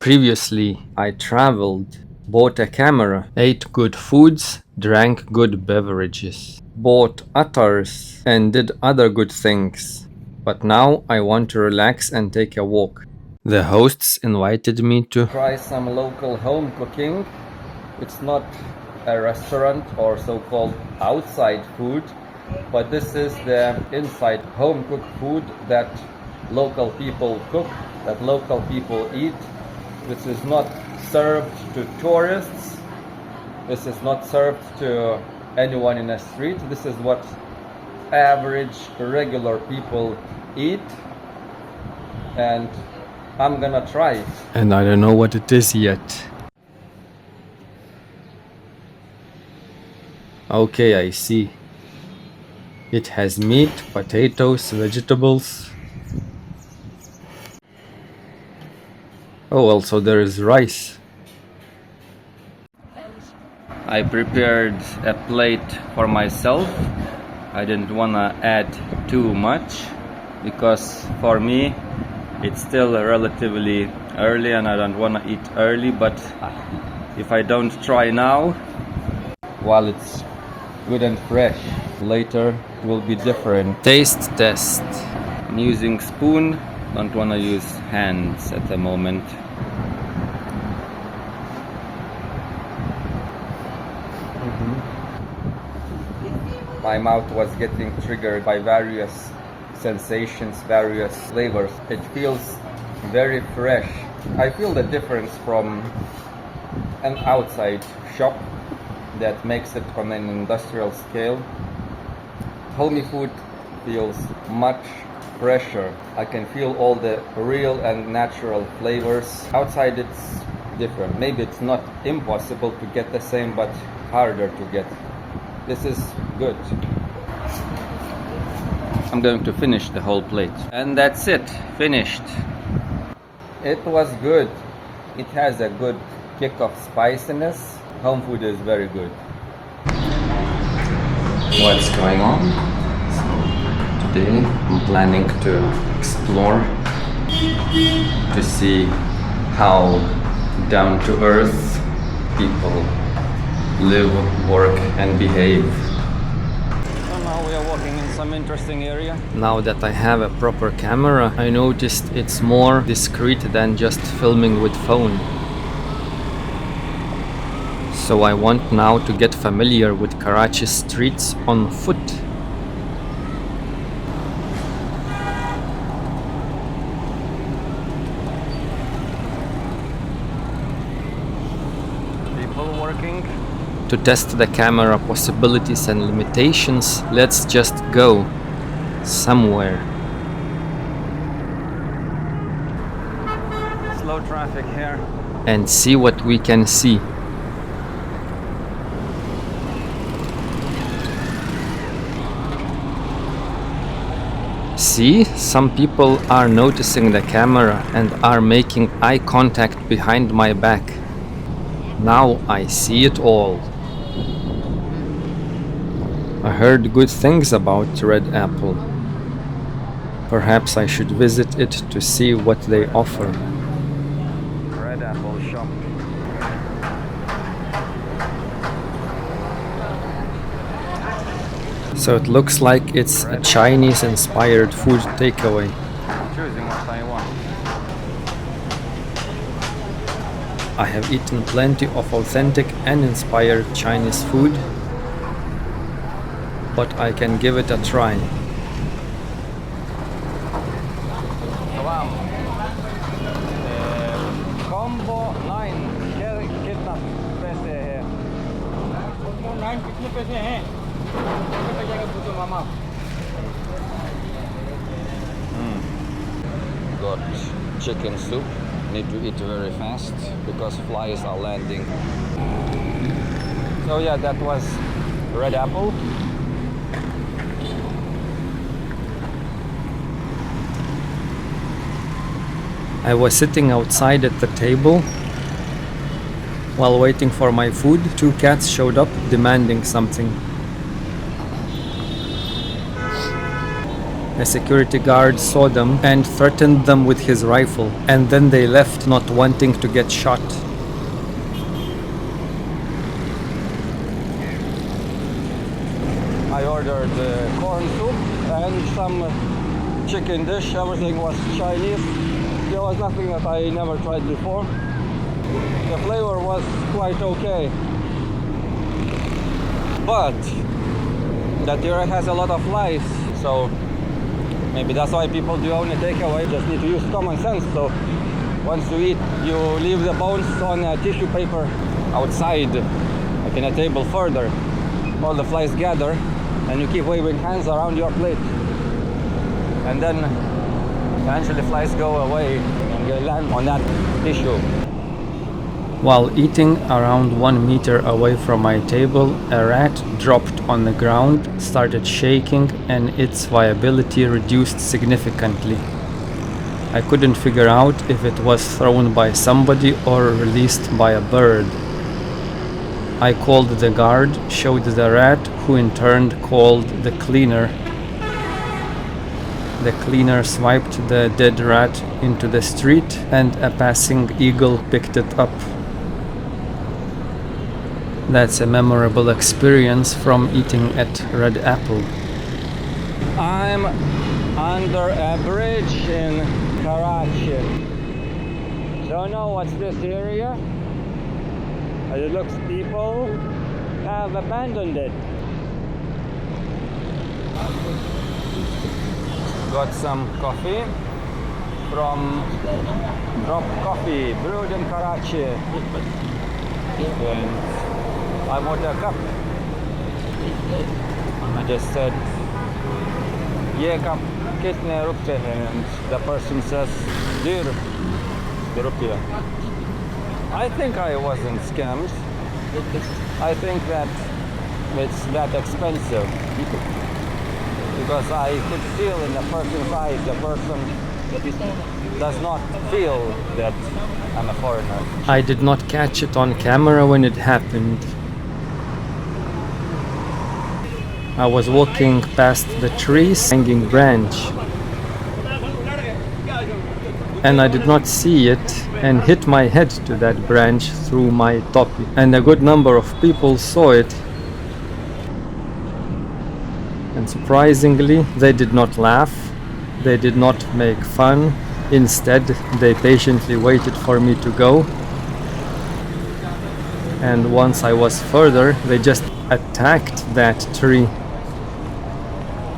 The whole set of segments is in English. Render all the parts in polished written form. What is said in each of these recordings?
Previously, I traveled, bought a camera, ate good foods, drank good beverages, bought attars, and did other good things. But now I want to relax and take a walk. The hosts invited me to try some local home cooking. It's not a restaurant or so-called outside food, but this is the inside home cooked food that local people cook, that local people eat. This is not served to tourists. This is not served to anyone in the street. This is what average, regular people eat. And I'm gonna try it. And I don't know what it is yet. Okay, I see. It has meat, potatoes, vegetables. Oh, also there is rice. I prepared a plate for myself. I didn't wanna add too much because for me it's still relatively early and I don't wanna eat early, but if I don't try now, while it's good and fresh, later it will be different. Taste test. I'm using spoon, don't wanna use hands at the moment. My mouth was getting triggered by various sensations, various flavors. It feels very fresh. I feel the difference from an outside shop that makes it on an industrial scale. Homey food feels much fresher. I can feel all the real and natural flavors. Outside it's different. Maybe it's not impossible to get the same, but harder to get. This is good. I'm going to finish the whole plate. And that's it, finished. It was good. It has a good kick of spiciness. Home food is very good. What's going on? So today I'm planning to explore, to see how down to earth people live, work and behave. So now we are walking in some interesting area. Now that I have a proper camera, I noticed it's more discreet than just filming with phone. So I want now to get familiar with Karachi streets on foot. People working. To test the camera possibilities and limitations, let's just go somewhere. Slow traffic here. And see what we can see. See, some people are noticing the camera and are making eye contact behind my back. Now I see it all. I heard good things about Red Apple. Perhaps I should visit it to see what they offer. Red Apple shop. So it looks like it's a Chinese-inspired food takeaway. I'm choosing what I want. I have eaten plenty of authentic and inspired Chinese food, but I can give it a try. Wow. Combo 9. कितना पैसे है? Combo 9 कितने पैसे हैं? Got chicken soup. Need to eat very fast because flies are landing. So yeah, that was Red Apple. I was sitting outside at the table. While waiting for my food, two cats showed up demanding something. A security guard saw them and threatened them with his rifle, and then they left, not wanting to get shot. I ordered corn soup and some chicken dish. Everything was Chinese. There was nothing that I never tried before. The flavor was quite okay. But that area has a lot of lice, so maybe that's why people do only takeaway. Just need to use common sense. So once you eat, you leave the bones on a tissue paper outside, like in a table further. All the flies gather, and you keep waving hands around your plate, and then eventually flies go away and they land on that tissue. While eating around 1 meter away from my table, a rat dropped on the ground, started shaking, and its viability reduced significantly. I couldn't figure out if it was thrown by somebody or released by a bird. I called the guard, showed the rat, who in turn called the cleaner. The cleaner swiped the dead rat into the street, and a passing eagle picked it up. That's a memorable experience from eating at Red Apple. I'm under a bridge in Karachi. Don't know what's this area. As it looks, people have abandoned it. Got some coffee from Drop Coffee, brewed in Karachi. And I bought a cup. I just said, "Ye cup kitne rupte hai?" And the person says, "Dear rupiah." I think I wasn't scammed. I think that it's that expensive, because I could feel in the person's eyes, the person does not feel that I'm a foreigner. I did not catch it on camera when it happened. I was walking past the tree's hanging branch, and I did not see it and hit my head to that branch through my topi, and a good number of people saw it. And surprisingly, they did not laugh, they did not make fun. Instead, they patiently waited for me to go. And once I was further, they just attacked that tree.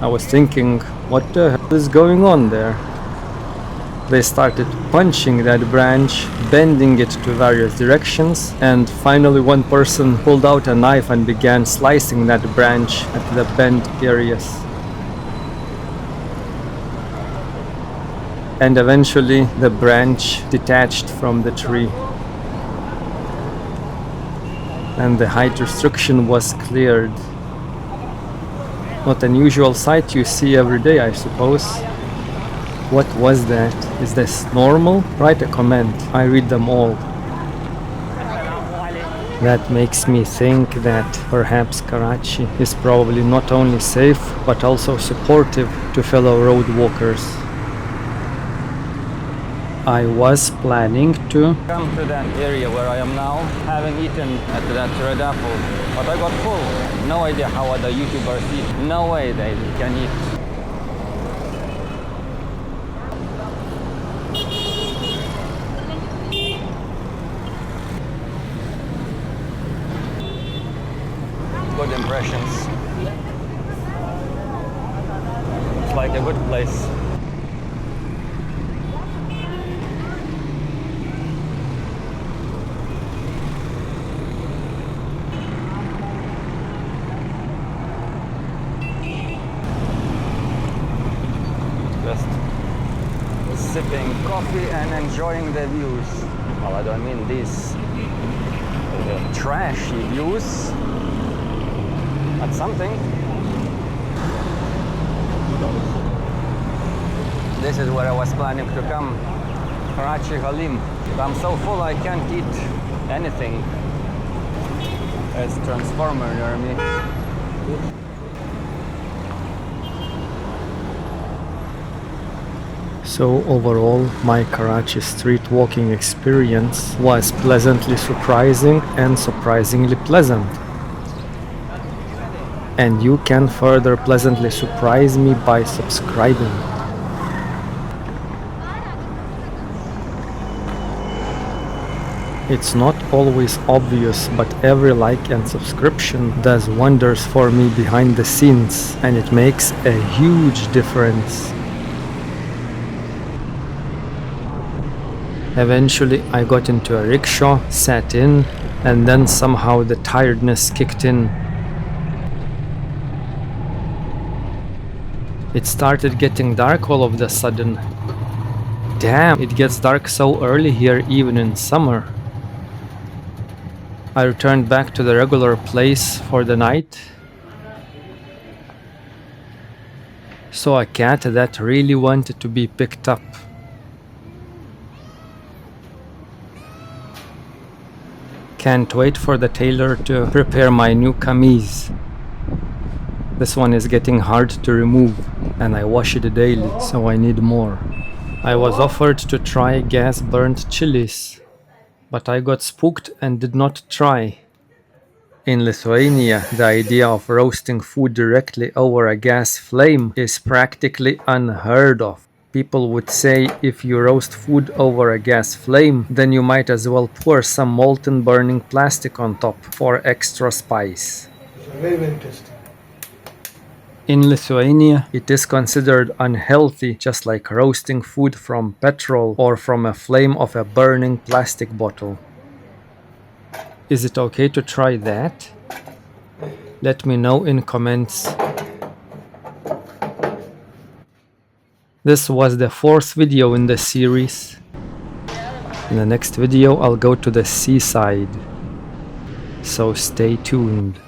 I was thinking, what the hell is going on there? They started punching that branch, bending it to various directions, and finally one person pulled out a knife and began slicing that branch at the bent areas. And eventually the branch detached from the tree, and the height restriction was cleared. Not an usual sight you see every day, I suppose. What was that? Is this normal? Write a comment. I read them all. That makes me think that perhaps Karachi is probably not only safe but also supportive to fellow road walkers. I was planning to come to that area where I am now, having eaten at that Red Apple, but I got full. No idea how other YouTubers eat. No way they can eat. Good impressions. It's like a good place. Just sipping coffee and enjoying the views. Well, I don't mean these trashy views. That's something. This is where I was planning to come. Karachi Halim. I'm so full I can't eat anything. There's a transformer near me. So overall, my Karachi street walking experience was pleasantly surprising and surprisingly pleasant. And you can further pleasantly surprise me by subscribing. It's not always obvious, but every like and subscription does wonders for me behind the scenes, and it makes a huge difference. Eventually I got into a rickshaw, sat in, and then somehow the tiredness kicked in. It started getting dark all of a sudden. Damn, it gets dark so early here even in summer. I returned back to the regular place for the night. Saw a cat that really wanted to be picked up. Can't wait for the tailor to prepare my new kameez. This one is getting hard to remove, and I wash it daily, so I need more. I was offered to try gas-burnt chillies, but I got spooked and did not try. In Lithuania, the idea of roasting food directly over a gas flame is practically unheard of. People would say if you roast food over a gas flame, then you might as well pour some molten burning plastic on top for extra spice. Very, very tasty. In Lithuania, it is considered unhealthy, just like roasting food from petrol or from a flame of a burning plastic bottle. Is it okay to try that? Let me know in comments. This was the 4th video in the series. In the next video I'll go to the seaside. So stay tuned.